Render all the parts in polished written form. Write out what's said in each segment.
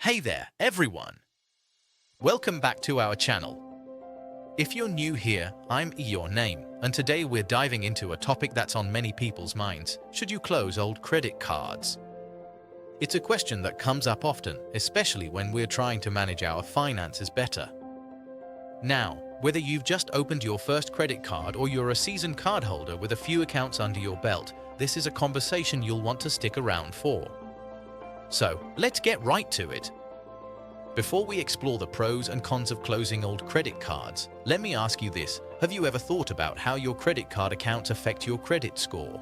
Hey there, everyone! Welcome back to our channel. If you're new here, I'm your name, and today we're diving into a topic that's on many people's minds. Should you close old credit cards? It's a question that comes up often, especially when we're trying to manage our finances better. Now, whether you've just opened your first credit card or you're a seasoned cardholder with a few accounts under your belt, this is a conversation you'll want to stick around for. So, let's get right to it. Before we explore the pros and cons of closing old credit cards, let me ask you this. Have you ever thought about how your credit card accounts affect your credit score?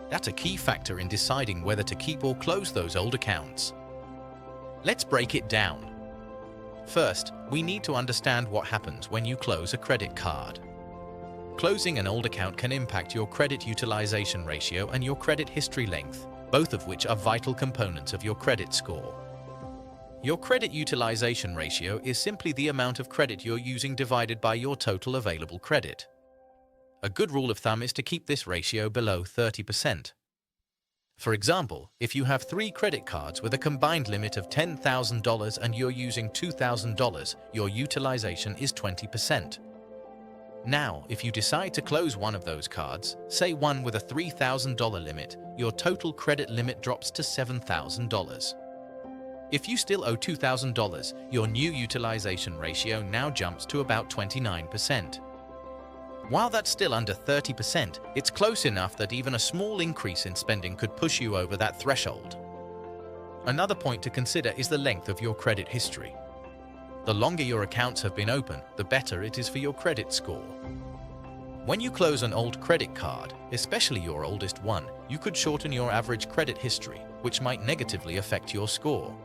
That's a key factor in deciding whether to keep or close those old accounts. Let's break it down. First, we need to understand what happens when you close a credit card. Closing an old account can impact your credit utilization ratio and your credit history length, both of which are vital components of your credit score. Your credit utilization ratio is simply the amount of credit you're using divided by your total available credit. A good rule of thumb is to keep this ratio below 30%. For example, if you have 3 credit cards with a combined limit of $10,000 and you're using $2,000, your utilization is 20%. Now, if you decide to close one of those cards, say one with a $3,000 limit, your total credit limit drops to $7,000. If you still owe $2,000, your new utilization ratio now jumps to about 29%. While that's still under 30%, it's close enough that even a small increase in spending could push you over that threshold. Another point to consider is the length of your credit history. The longer your accounts have been open, the better it is for your credit score. When you close an old credit card, especially your oldest one, you could shorten your average credit history, which might negatively affect your score.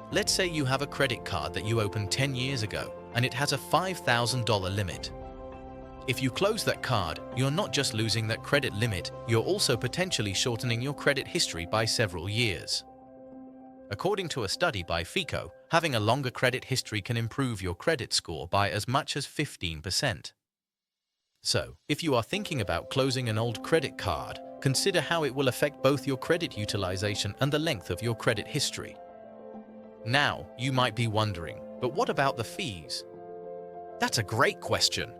Let's say you have a credit card that you opened 10 years ago, and it has a $5,000 limit. If you close that card, you're not just losing that credit limit, you're also potentially shortening your credit history by several years. According to a study by FICO, having a longer credit history can improve your credit score by as much as 15%. So, if you are thinking about closing an old credit card, consider how it will affect both your credit utilization and the length of your credit history. Now, you might be wondering, but what about the fees? That's a great question.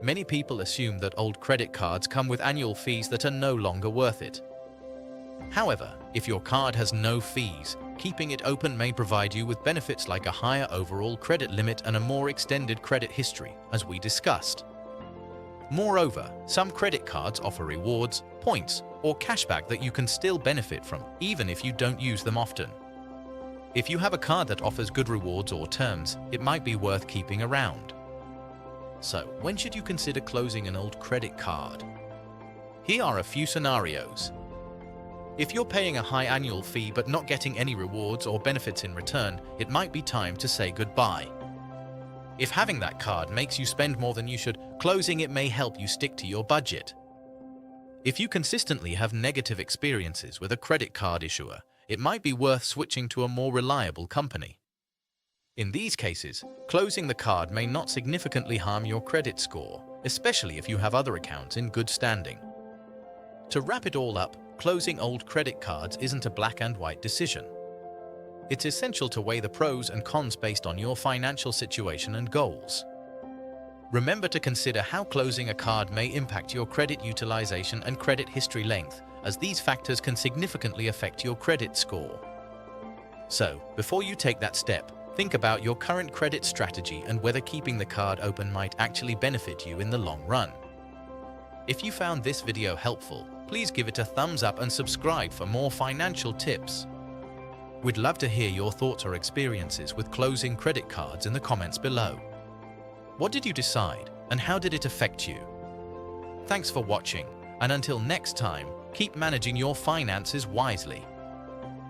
Many people assume that old credit cards come with annual fees that are no longer worth it. However, if your card has no fees, keeping it open may provide you with benefits like a higher overall credit limit and a more extended credit history, as we discussed. Moreover, some credit cards offer rewards, points, or cashback that you can still benefit from, even if you don't use them often. If you have a card that offers good rewards or terms, it might be worth keeping around. So, when should you consider closing an old credit card? Here are a few scenarios. If you're paying a high annual fee but not getting any rewards or benefits in return, it might be time to say goodbye. If having that card makes you spend more than you should, closing it may help you stick to your budget. If you consistently have negative experiences with a credit card issuer, it might be worth switching to a more reliable company. In these cases, closing the card may not significantly harm your credit score, especially if you have other accounts in good standing. To wrap it all up, closing old credit cards isn't a black and white decision. It's essential to weigh the pros and cons based on your financial situation and goals. Remember to consider how closing a card may impact your credit utilization and credit history length, as these factors can significantly affect your credit score. So, before you take that step, think about your current credit strategy and whether keeping the card open might actually benefit you in the long run. If you found this video helpful, please give it a thumbs up and subscribe for more financial tips. We'd love to hear your thoughts or experiences with closing credit cards in the comments below. What did you decide, and how did it affect you? Thanks for watching, and until next time, keep managing your finances wisely.